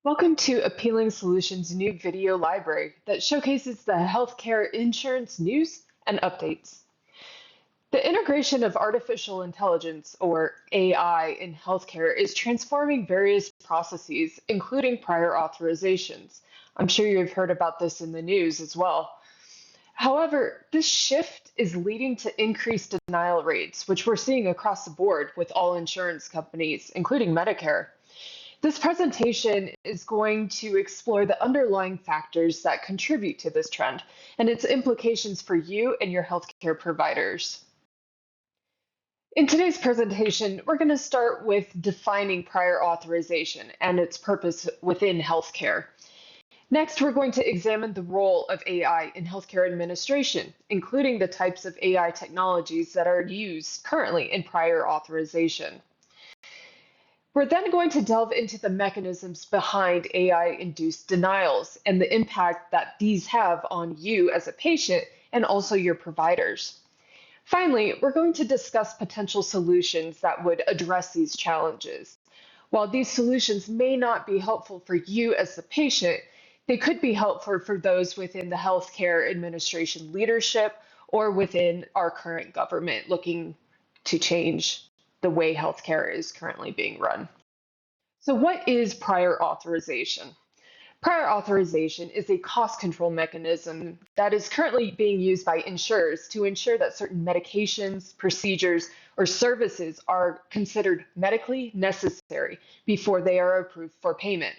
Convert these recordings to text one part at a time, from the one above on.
Welcome to Appealing Solutions' new video library that showcases the healthcare insurance news and updates. The integration of artificial intelligence, or AI, in healthcare is transforming various processes, including prior authorizations. I'm sure you've heard about this in the news as well. However, this shift is leading to increased denial rates, which we're seeing across the board with all insurance companies, including Medicare. This presentation is going to explore the underlying factors that contribute to this trend and its implications for you and your healthcare providers. In today's presentation, we're going to start with defining prior authorization and its purpose within healthcare. Next, we're going to examine the role of AI in healthcare administration, including the types of AI technologies that are used currently in prior authorization. We're then going to delve into the mechanisms behind AI-induced denials and the impact that these have on you as a patient and also your providers. Finally, we're going to discuss potential solutions that would address these challenges. While these solutions may not be helpful for you as the patient, they could be helpful for those within the healthcare administration leadership or within our current government looking to change the way healthcare is currently being run. So what is prior authorization? Prior authorization is a cost control mechanism that is currently being used by insurers to ensure that certain medications, procedures, or services are considered medically necessary before they are approved for payment.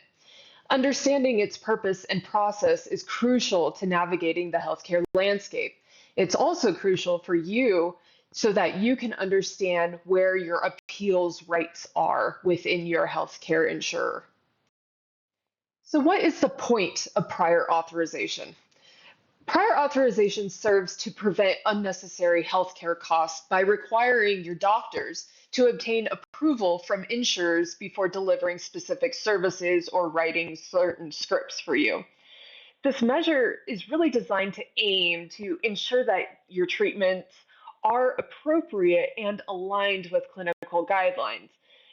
Understanding its purpose and process is crucial to navigating the healthcare landscape. It's also crucial for you so that you can understand where your appeals rights are within your healthcare insurer. So what is the point of prior authorization? Prior authorization serves to prevent unnecessary healthcare costs by requiring your doctors to obtain approval from insurers before delivering specific services or writing certain scripts for you. This measure is really designed to aim to ensure that your treatments are appropriate and aligned with clinical guidelines.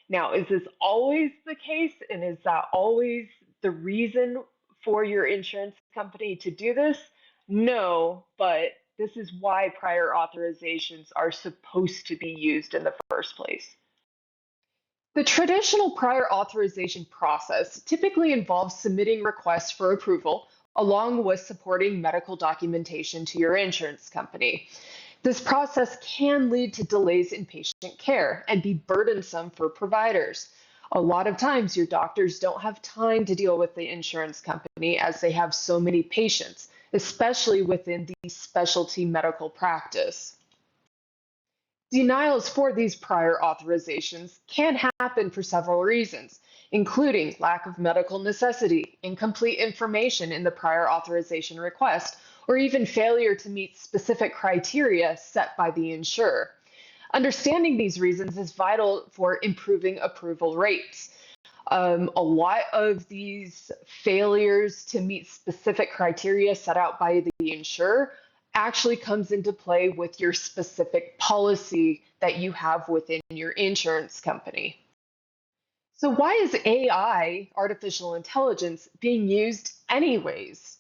Now, is this always the case, and is that always the reason for your insurance company to do this? No, but this is why prior authorizations are supposed to be used in the first place. The traditional prior authorization process typically involves submitting requests for approval along with supporting medical documentation to your insurance company. This process can lead to delays in patient care and be burdensome for providers. A lot of times, your doctors don't have time to deal with the insurance company as they have so many patients, especially within the specialty medical practice. Denials for these prior authorizations can happen for several reasons, including lack of medical necessity, incomplete information in the prior authorization request, or even failure to meet specific criteria set by the insurer. Understanding these reasons is vital for improving approval rates. A lot of these failures to meet specific criteria set out by the insurer actually comes into play with your specific policy that you have within your insurance company. So why is AI, artificial intelligence, being used anyways?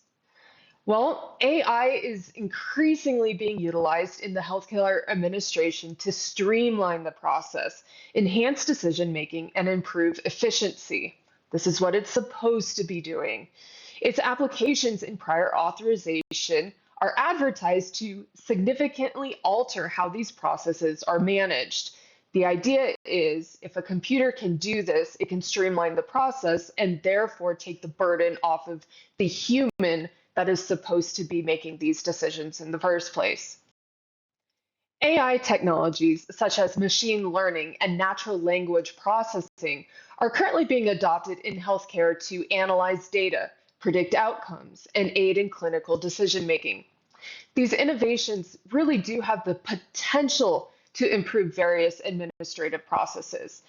Well, AI is increasingly being utilized in the healthcare administration to streamline the process, enhance decision making, and improve efficiency. This is what it's supposed to be doing. Its applications in prior authorization are advertised to significantly alter how these processes are managed. The idea is if a computer can do this, it can streamline the process and therefore take the burden off of the human that is supposed to be making these decisions in the first place. AI technologies such as machine learning and natural language processing are currently being adopted in healthcare to analyze data, predict outcomes, and aid in clinical decision making. These innovations really do have the potential to improve various administrative processes.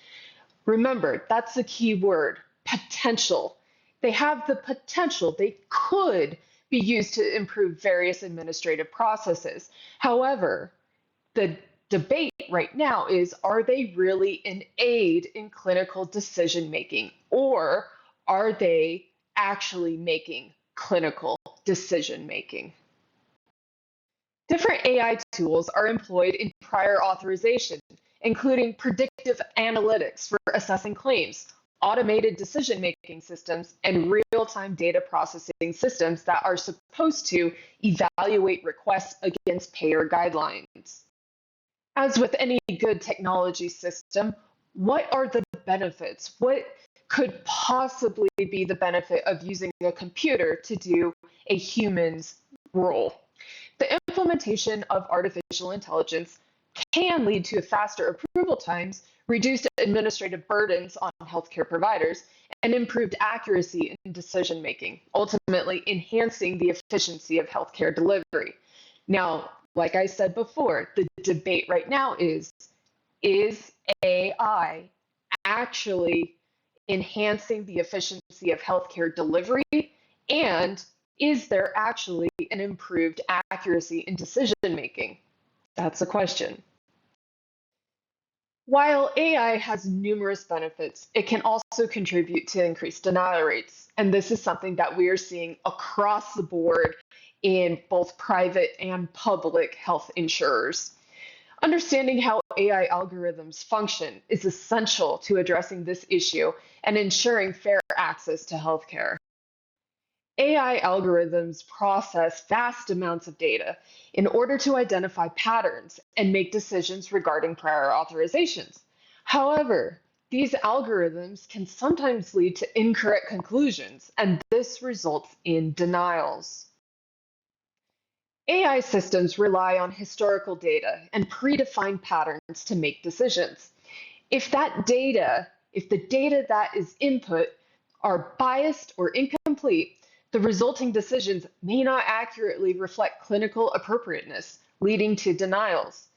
Remember, that's the key word, potential. They have the potential, they could be used to improve various administrative processes. However, the debate right now is, are they really an aid in clinical decision making, or are they actually making clinical decision making? Different AI tools are employed in prior authorization, including predictive analytics for assessing claims, automated decision-making systems, and real-time data processing systems that are supposed to evaluate requests against payer guidelines. As with any good technology system, what are the benefits? What could possibly be the benefit of using a computer to do a human's role? The implementation of artificial intelligence can lead to faster approval times, reduced administrative burdens on healthcare providers, and improved accuracy in decision making, ultimately enhancing the efficiency of healthcare delivery. Now, like I said before, the debate right now is AI actually enhancing the efficiency of healthcare delivery? And is there actually an improved accuracy in decision making? That's the question. While AI has numerous benefits, it can also contribute to increased denial rates. And this is something that we are seeing across the board in both private and public health insurers. Understanding how AI algorithms function is essential to addressing this issue and ensuring fair access to healthcare. AI algorithms process vast amounts of data in order to identify patterns and make decisions regarding prior authorizations. However, these algorithms can sometimes lead to incorrect conclusions, and this results in denials. AI systems rely on historical data and predefined patterns to make decisions. If the data that is input are biased or incomplete, the resulting decisions may not accurately reflect clinical appropriateness, leading to denials.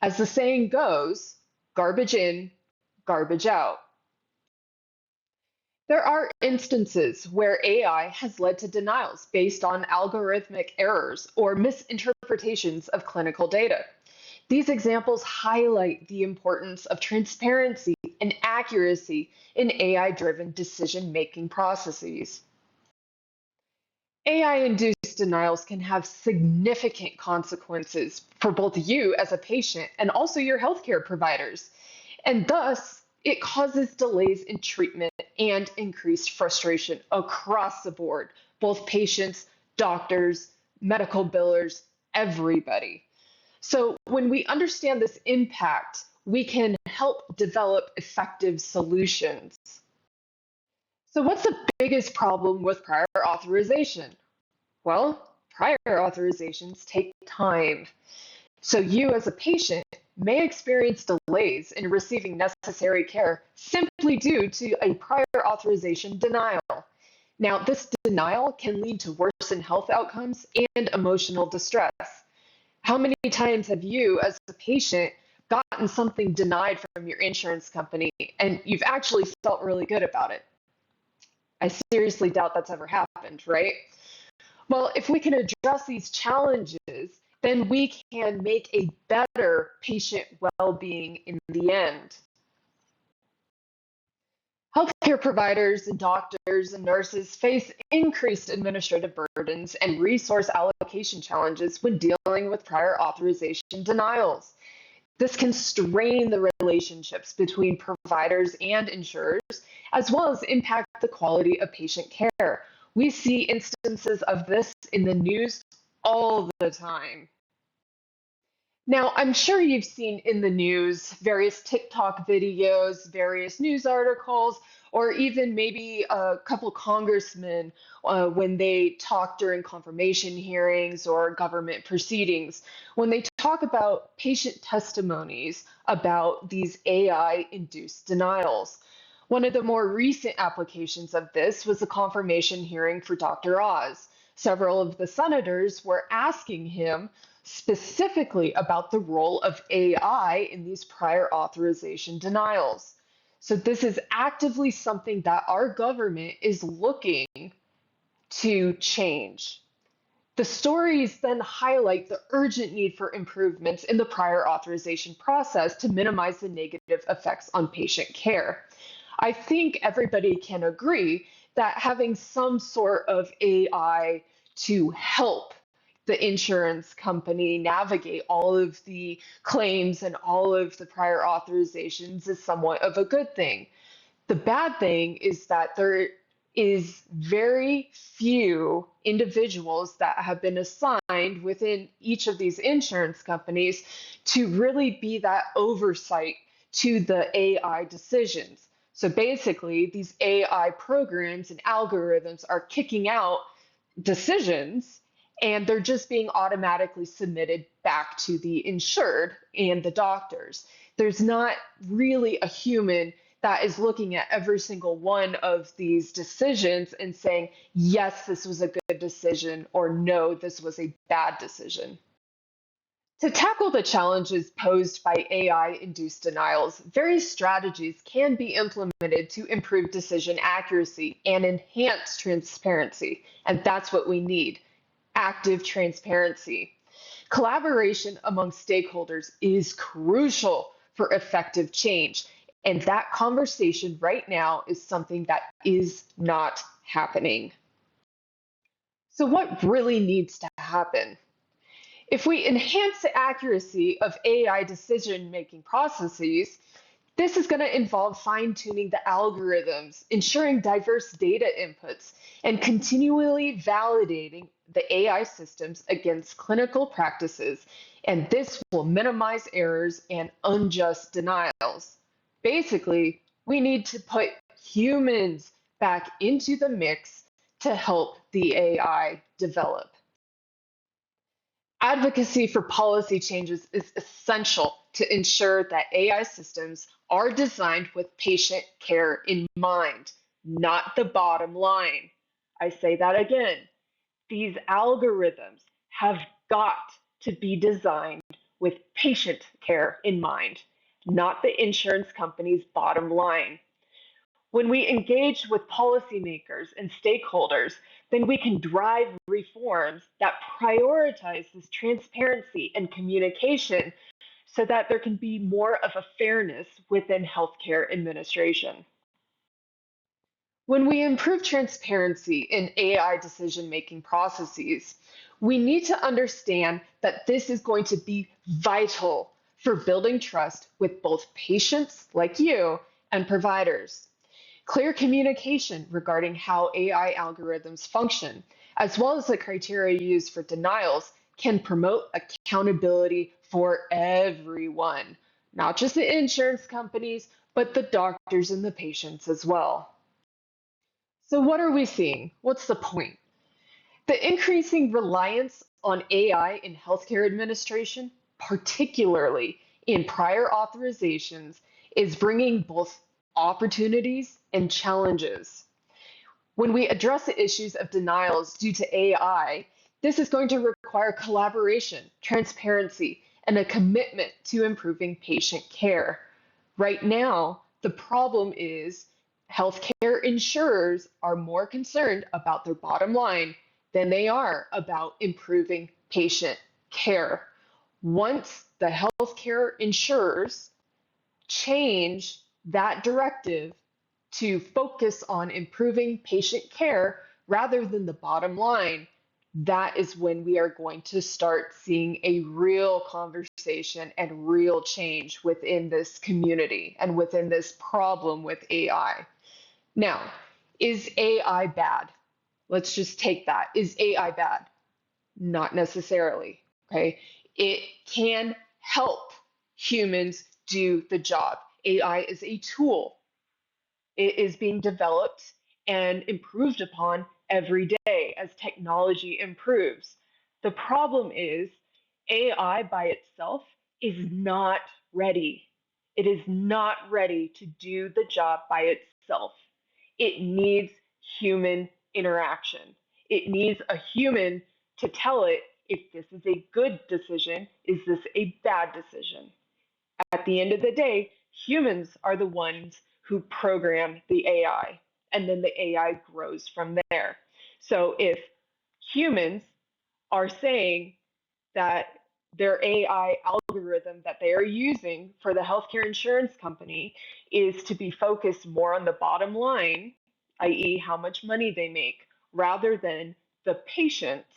As the saying goes, garbage in, garbage out. There are instances where AI has led to denials based on algorithmic errors or misinterpretations of clinical data. These examples highlight the importance of transparency and accuracy in AI-driven decision-making processes. AI-induced denials can have significant consequences for both you as a patient and also your healthcare providers. And thus, it causes delays in treatment and increased frustration across the board, both patients, doctors, medical billers, everybody. So when we understand this impact, we can help develop effective solutions. So what's the biggest problem with prior authorization? Well, prior authorizations take time. So you as a patient may experience delays in receiving necessary care simply due to a prior authorization denial. Now, this denial can lead to worsened health outcomes and emotional distress. How many times have you, as a patient, gotten something denied from your insurance company and you've actually felt really good about it? I seriously doubt that's ever happened, right? Well, if we can address these challenges, then we can make a better patient well-being in the end. Healthcare providers and doctors and nurses face increased administrative burdens and resource allocation challenges when dealing with prior authorization denials. This can strain the relationships between providers and insurers, as well as impact the quality of patient care. We see instances of this in the news all the time. Now, I'm sure you've seen in the news various TikTok videos, various news articles, or even maybe a couple congressmen when they talk during confirmation hearings or government proceedings, when they talk about patient testimonies about these AI-induced denials. One of the more recent applications of this was the confirmation hearing for Dr. Oz. Several of the senators were asking him specifically about the role of AI in these prior authorization denials. So this is actively something that our government is looking to change. The stories then highlight the urgent need for improvements in the prior authorization process to minimize the negative effects on patient care. I think everybody can agree that having some sort of AI to help the insurance company navigate all of the claims and all of the prior authorizations is somewhat of a good thing. The bad thing is that there is very few individuals that have been assigned within each of these insurance companies to really be that oversight to the AI decisions. So basically, these AI programs and algorithms are kicking out decisions and they're just being automatically submitted back to the insured and the doctors. There's not really a human that is looking at every single one of these decisions and saying, yes, this was a good decision, or no, this was a bad decision. To tackle the challenges posed by AI-induced denials, various strategies can be implemented to improve decision accuracy and enhance transparency. And that's what we need, active transparency. Collaboration among stakeholders is crucial for effective change. And that conversation right now is something that is not happening. So, what really needs to happen? If we enhance the accuracy of AI decision-making processes, this is going to involve fine-tuning the algorithms, ensuring diverse data inputs, and continually validating the AI systems against clinical practices. And this will minimize errors and unjust denials. Basically, we need to put humans back into the mix to help the AI develop. Advocacy for policy changes is essential to ensure that AI systems are designed with patient care in mind, not the bottom line. I say that again. These algorithms have got to be designed with patient care in mind, not the insurance company's bottom line. When we engage with policymakers and stakeholders, then we can drive reforms that prioritize this transparency and communication so that there can be more of a fairness within healthcare administration. When we improve transparency in AI decision-making processes, we need to understand that this is going to be vital for building trust with both patients like you and providers. Clear communication regarding how AI algorithms function, as well as the criteria used for denials, can promote accountability for everyone, not just the insurance companies, but the doctors and the patients as well. So, what are we seeing? What's the point? The increasing reliance on AI in healthcare administration, particularly in prior authorizations, is bringing both opportunities and challenges. When we address the issues of denials due to AI, this is going to require collaboration, transparency, and a commitment to improving patient care. Right now, the problem is healthcare insurers are more concerned about their bottom line than they are about improving patient care. Once the healthcare insurers change that directive to focus on improving patient care rather than the bottom line, that is when we are going to start seeing a real conversation and real change within this community and within this problem with AI. Now, is AI bad? Let's just take that. Is AI bad? Not necessarily. Okay. It can help humans do the job. AI is a tool. It is being developed and improved upon every day as technology improves. The problem is AI by itself is not ready. It is not ready to do the job by itself. It needs human interaction. It needs a human to tell it if this is a good decision, is this a bad decision? At the end of the day, humans are the ones who program the AI, and then the AI grows from there. So if humans are saying that their AI algorithm that they are using for the healthcare insurance company is to be focused more on the bottom line, i.e., how much money they make, rather than the patients,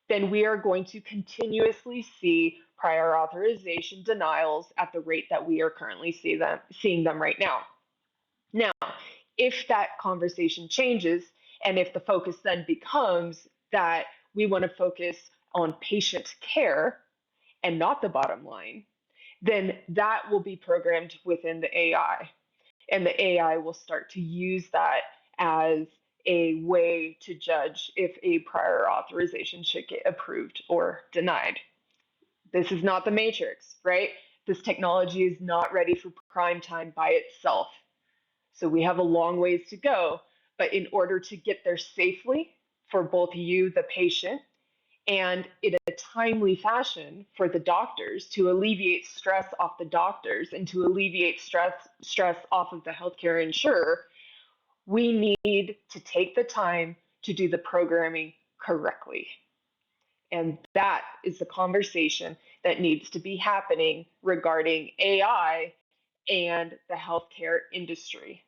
then we are going to continuously see prior authorization denials at the rate that we are currently seeing them right now. Now, if that conversation changes and if the focus then becomes that we want to focus on patient care and not the bottom line, then that will be programmed within the AI. And the AI will start to use that as a way to judge if a prior authorization should get approved or denied. This is not the Matrix, right? This technology is not ready for prime time by itself. So we have a long ways to go. But in order to get there safely for both you, the patient, and in a timely fashion for the doctors to alleviate stress off the doctors and to alleviate stress off of the healthcare insurer, we need to take the time to do the programming correctly. And that is the conversation that needs to be happening regarding AI and the healthcare industry.